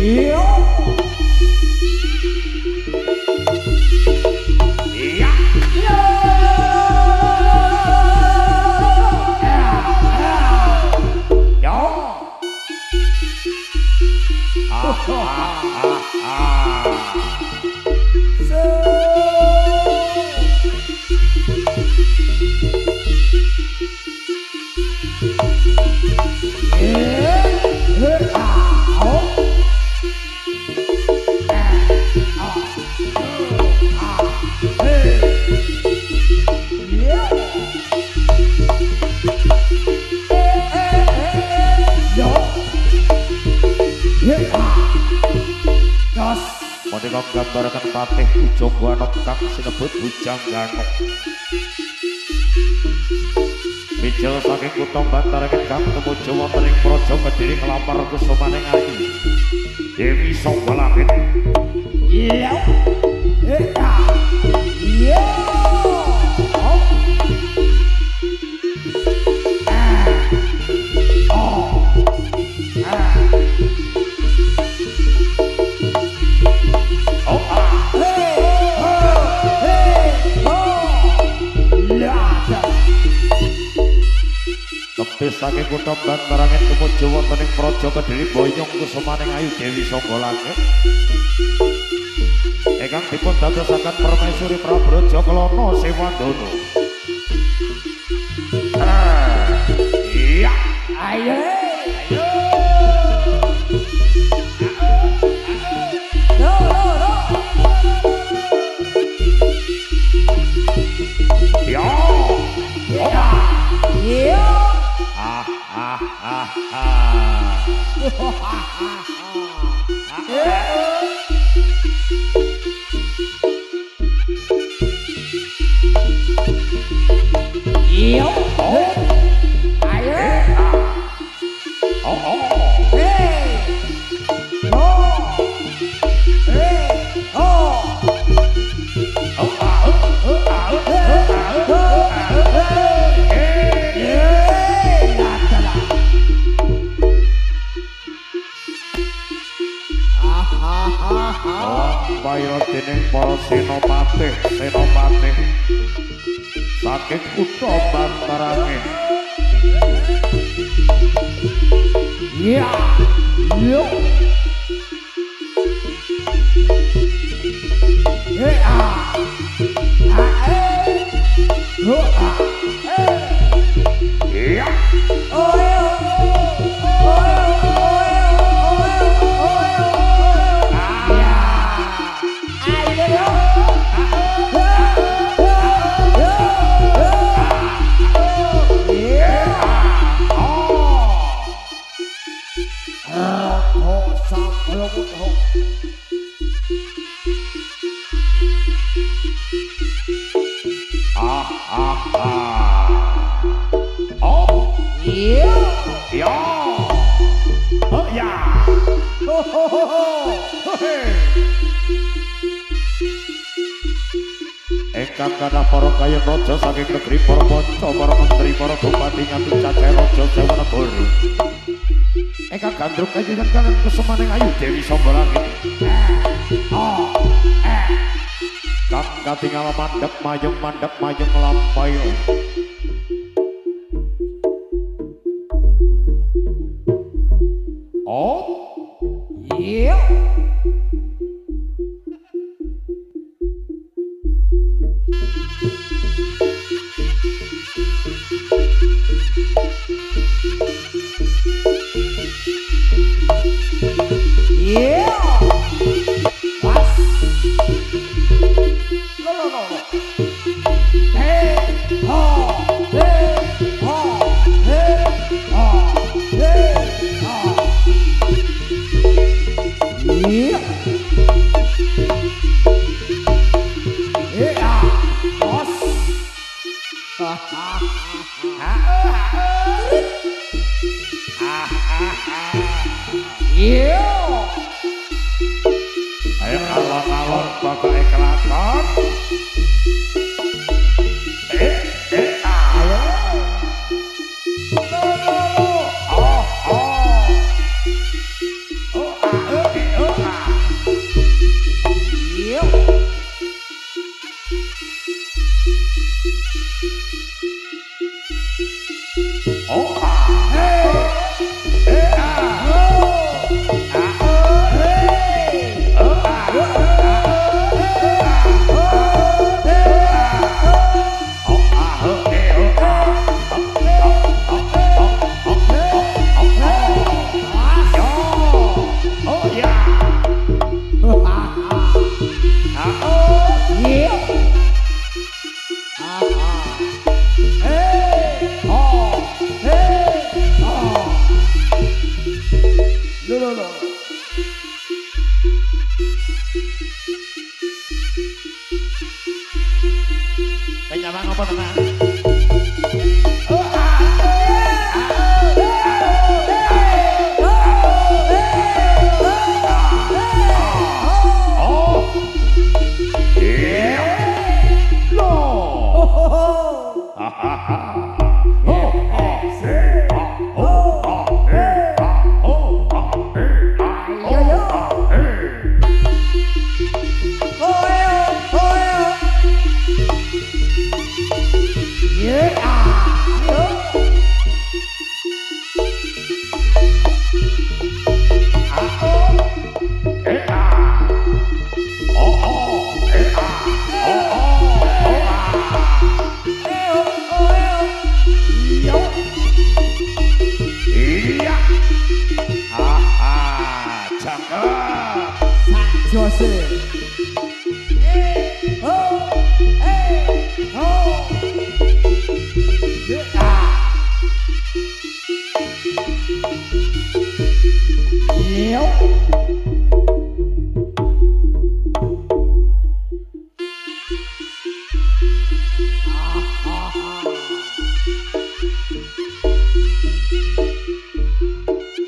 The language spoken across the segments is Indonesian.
Iya. Iya. Iya. Yo. Menika gambaraken patih Ujongwana kang sinebut Bujang Ganong. Mijil saking kutha Bantarengan kang tumuju wonten ing Praja Kediri nglampar kusumaning ayu Dewi Sangga Langit. Iya. Iya. Tepis saking kutha Bantarengan tumuju wonten ing Praja Kediri boyong kusumaning ayu Dewi Sangga Langit. Ingkang dipun dadosaken Permaisuri Prabraja Kelana Sewandana. Iya. Ayo. Ayo. No. Yo. Iya. Iya. Yo. Ayo. Hey. Bayar dening para senopati saking kutha Bantarengan. Iya. Yo. Iya. Engkang kathah para kayen raja saking negeri para manca, para menteri, para bupati nganti cacah raja Jayanegara. Engkang gandrung kajenengan kusumaning ayu Dewi Sangga Langit. Kang katingal mandhep mayung nglampahi. Oh. Iya. Ayo alon-alon bapak kelakon. Ayo. Penyamang apa tenang?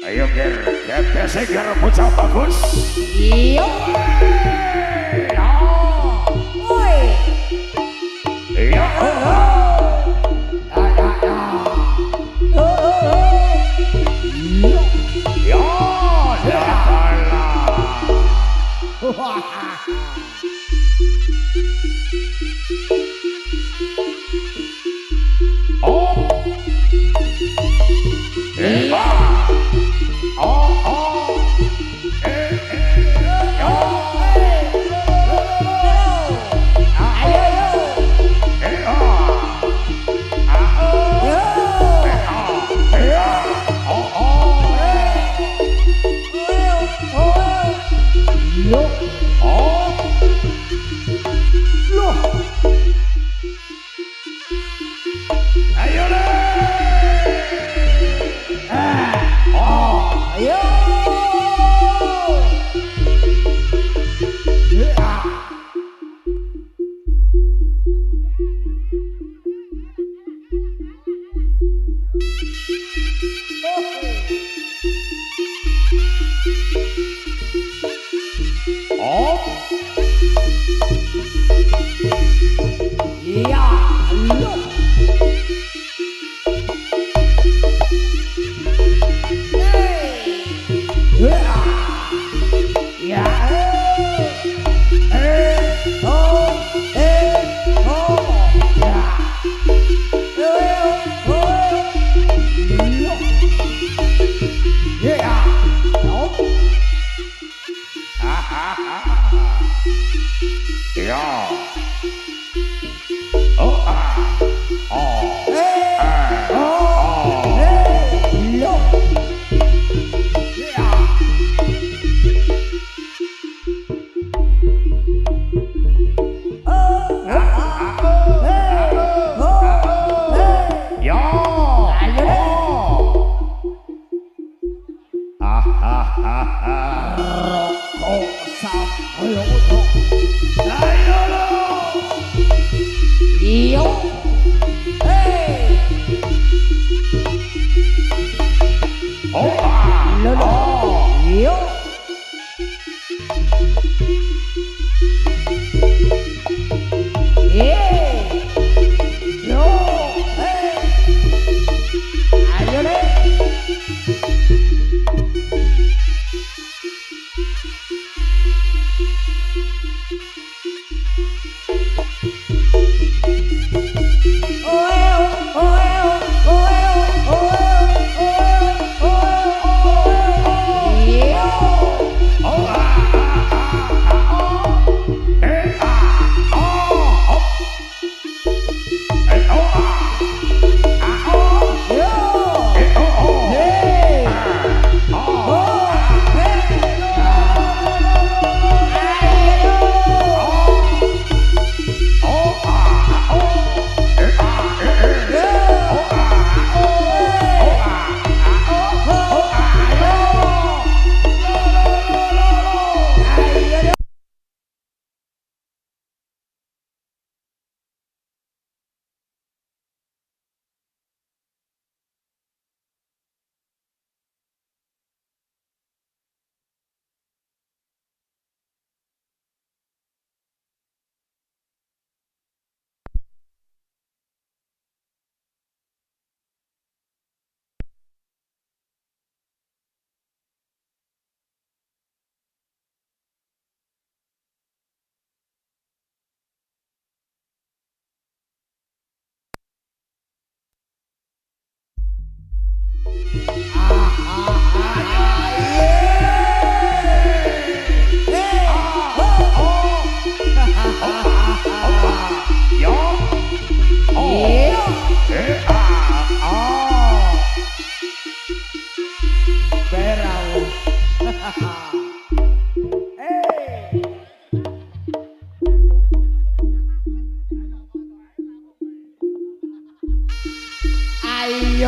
Ayo ger, biasa ger bocah bagus. Iyo. Oi. Iya. Ya, datanglah. Oh. Iya.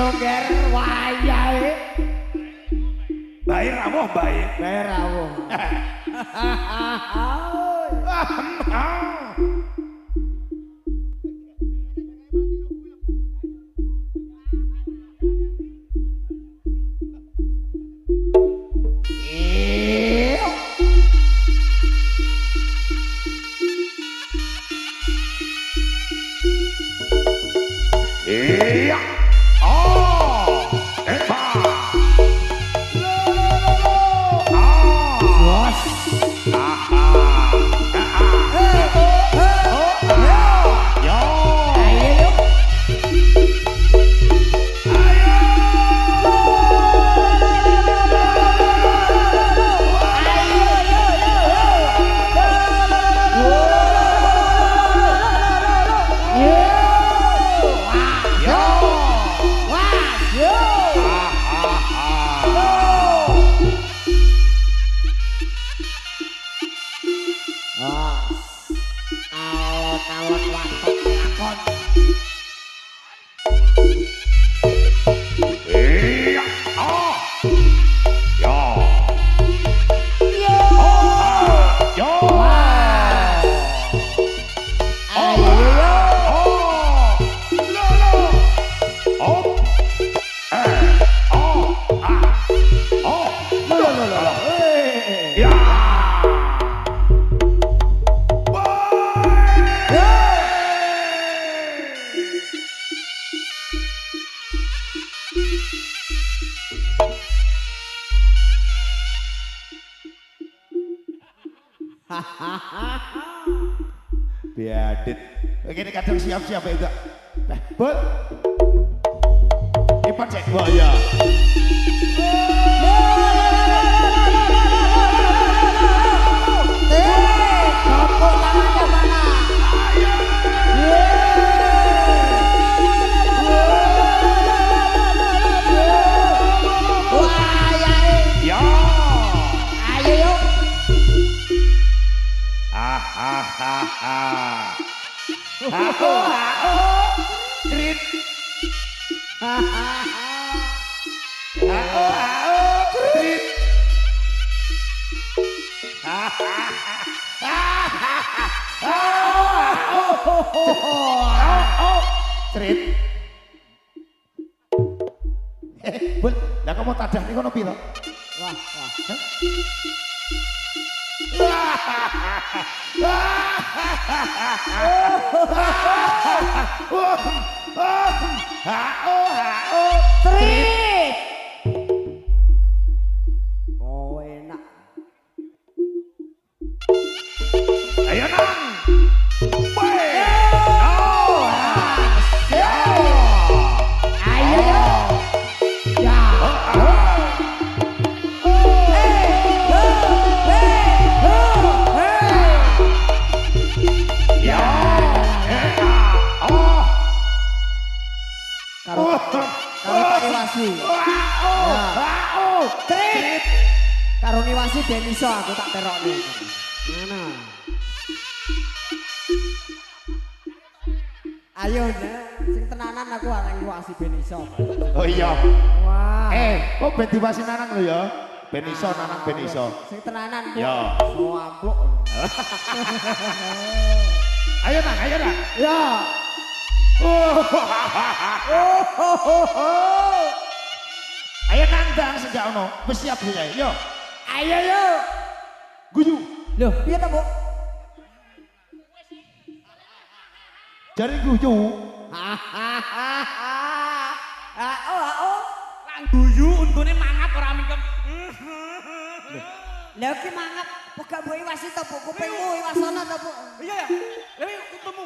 Jongger wayahe. Bae rawuh bae. Bae rawuh. Iya. Oh, Eva. Bos. Yo. Ayo yuk. Iya. Oh. Yo. Yo. Biadit. Begini kadang siap-siap ya enggak? Bol. Ipat cek. Wah ya. Tepuk tangannya mana? Ya. Ayo yuk. Trit. Trit. Trit. Bul, lah kamu tadah nih kono piro? Wah. Trit. Oh enak. Ayo nang. Ayo yuk. Ya. Karo Pak Iwasi. Trit. Karo Iwasi ben iso aku tak terokne. Mana? Ayo sing tenanan aku arek Iwasi ben iso. Oh iya. Wah. Kok ben diwasi nanang lho ya? Ben iso nanang ben iso. Sing tenanan kok. Ya. So ampluk. Ayo nang, ayo nang. Ya. Ayo nandang sejak ono. Wis siap ya. Yo. Ayo yuk. Guyu. Loh, piye ta, Bu? Jari guyu. Lang guyu untune mangap ora mingkem. Lah ki mangap pegak mbok Iwasi ta, Bu? Kupingmu Iwasana ta, Bu? Iya ya. Lha untemu.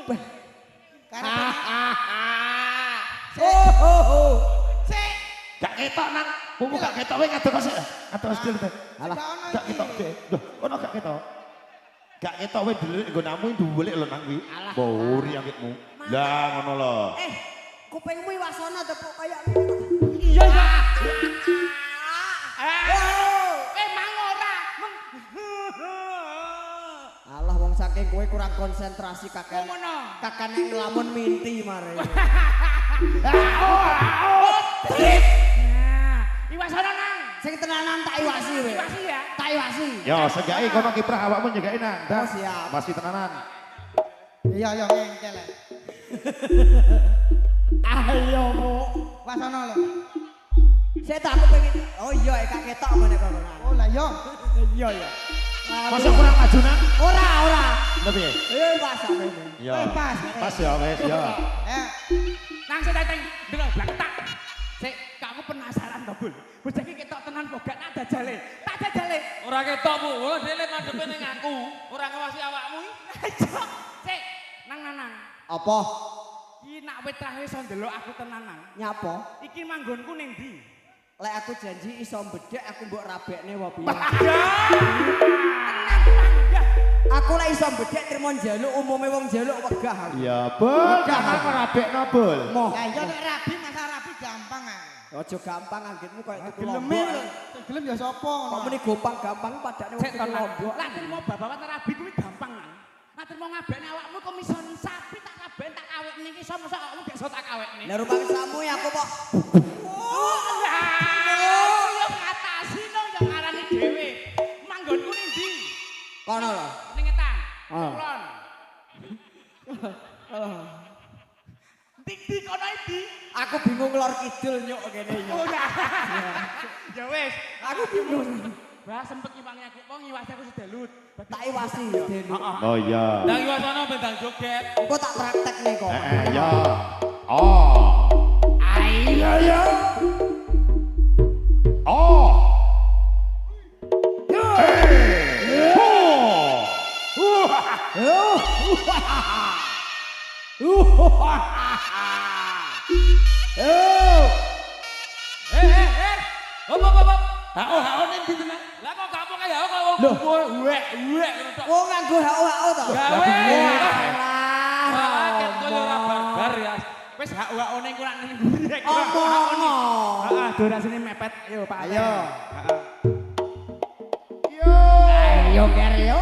Sik. Gak ketok nang. Bumu gak ketok wae ngadeg sik. Ngadeg sedil teh. Alah. Gak ketok deh. Loh, ono gak ketok. Gak ketok wae dhelik nggo namu dhuwelek lho nang kuwi. Alah. Bori angkitmu. Lah ngono lho. Kupingmu Iwasana ta, Bu? Kayak Iya ya. Mang ora. Alah wong saking kowe kurang konsentrasi kakek. Ngono. Kakane ngelamun minti mare. Trip. Nah, iwasono nang. Sing tenanan tak iwasi kowe. Iwasi ya. Tak iwasi. Yo, segai kono kiprah awakmu nyegai nang. Oh, siap. Masih tenanan. Iya ya ngengkel. Ayo, Bu. Wasono lho. Saya tak aku pengen. Oh iya, Kak ketok ngene kok. Oh lah yo. Iya ya. Masa kurang maju nang? Ora. Lebih. Pas aku. Yo. Pas. Pas ya wes yo. Nang sik teng delok blak tak. Sik, kamu penasaran to, Bul. Bocah iki ketok tenan kok gak tak dajale. Tak dajale. Ora ketok Bu, wong dhewe madhepe ning aku, ora ngawasi awakmu iki. Sik, nang. Apa? Iki nak wit terakhir iso ndelok aku tenanan. Nyapa? Iki manggonku ning ndi? Lek aku janji iso bedhek aku mbok rabekne wae piye. Aku lek iso bedhek trimo njaluk umume wong njaluk wegah aku. Iya, bul. Jangan merabekno bul. Moh. Lah iya nek rabi masa rabi gampang ah. Aja gampang anggitmu koyo tuku Geleme lombok. lho. Gelem ya sapa Kok ngono. muni gampang padane wong Sik tuku tenan. lombok. Lah trimo babawan rabi kuwi gampang nang. Lah trimo ngabekne awakmu kok mison sapi tak kabeh tak kawekne iki iso mosok awakmu gak iso tak kawekne. Lah rumah samu ya aku kok. Oh, yo ngatasi no yo ngarani dhewe. Manggonku ning ndi? Kono lho. Ning ngetan. Ah. Kulon. Ndi kono iki? Aku bingung lor kidul nyuk kene yo. Oh ya. Ya wis, Aku bingung. bah sempet nyiwangi aku, wong ngiwasi aku sedelut. Tak iwasi ya dene. Oh iya. Ndang iwasono bendang joget. Engko tak praktekne kok. Ya. Oh. Ayo yo. Oh. Hop. Hao ning ndi tenan? Lah kok gak mau kaya kok wong wek ngono tok. Oh nganggo hao to. Gawe. Alah. Raket kok ora barbar ya. Wis hao ning kurang ning ndi? Omong. Heeh, durasine mepet. Yo, Pak. Ayo. Ayo ger yo.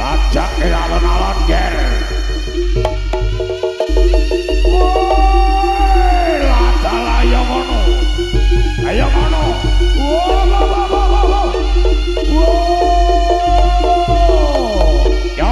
Tajak ke alon-alon ger. Ayo ngono. Ayo ngono. Ya.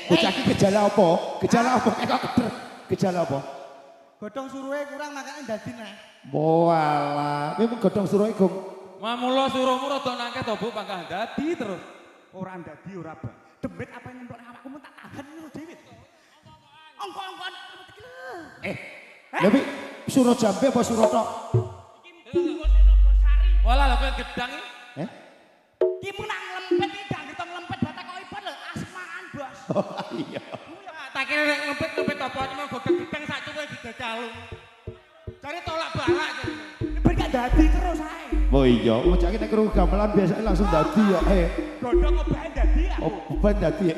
Bocah iki gejala apa? Gejala apa? Kok keder? Gejala apa? Godhong suruhe kurang makane dadi neh. Walah, kowe mung godhong suruhe gong. Mamula suruhmu rada nangke to Bu, pangkah dadi terus. Ora ndadi ora bang. Demit apa yang nyemplok awakku mun tak tahan ngono dhewe. Ongko-ongkon. Lha pi suruh jambe apa suruh tok? Walah lha kowe gedang iki. Ki mun nang lempet iki gak ditong lempet batak kok iban lho asmaan, Bos. Oh iya. Tak kira nek lempet apa cuma godhong gedang sak cukup digacalung. Cari tolak balak jare. Ben gak dadi terus ae. Oh iya, bocah iki nek krungu gamelan biasanya langsung dadi ya. Godhong obahe dadi aku. Oh, beban dadi ya.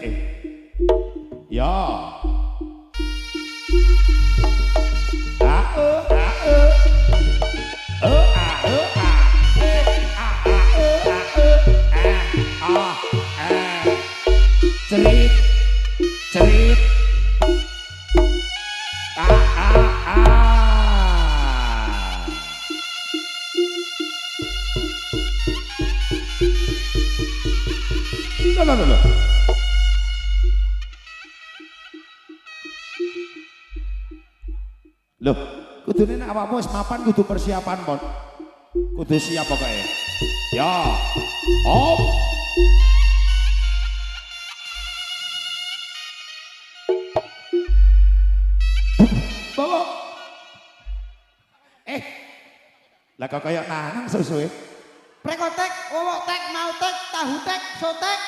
Ya. Loh, kudune nek awakmu wis mapan kudu persiapan, Pon. Kudu siap pokoknya. Ya. Op. Bawa. Lah kok kayak nanang susuhe. Prekotek, wowok tek, mau tek, tahu tek, sotek.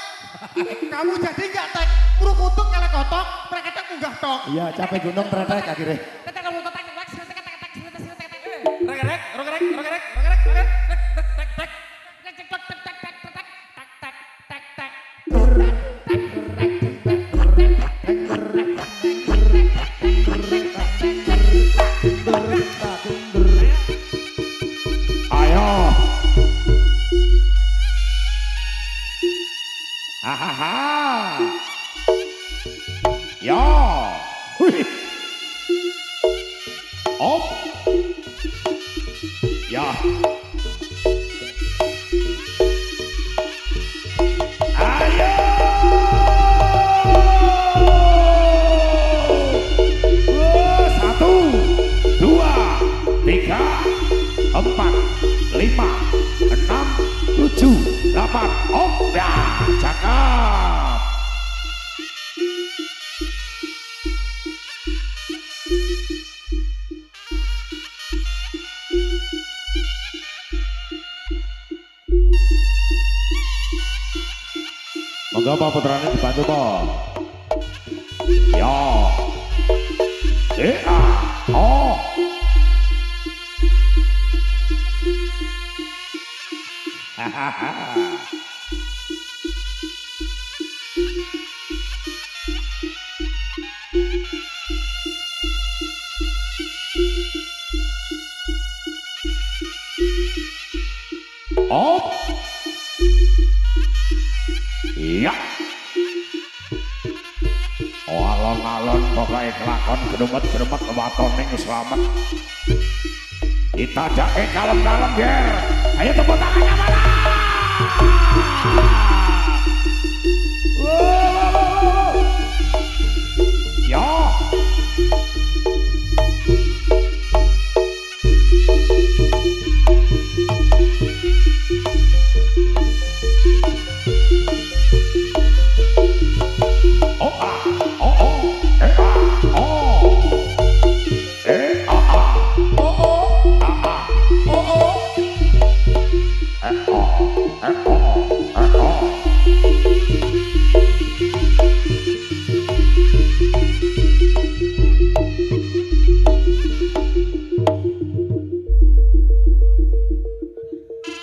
Kamu jadi nggak tek? Uruk utuk kalau kotok, mereka munggah tok. Iya, capek gunung tretek akhirnya. Tetek kamu tetek tetek tetek tetek tetek tetek tetek. Rogerek, rogerek, rogerek, rogerek, rogerek, tek, tek, tek. Ayo. Hahaha. Ya. Wih. Op. Ya. Ayo. Satu, dua, tiga, empat, lima, enam, tujuh, delapan. Op. Ya. Cakep. Monggo Pak putrane dibantu Pak. Ya. Oh. Hahaha. Op. Iya. Oh alon-alon pokoknya kelakon gedemet-gedemet waton ning selamat. Kita jake kalem-kalem ger. Ayo tepuk tangannya mana?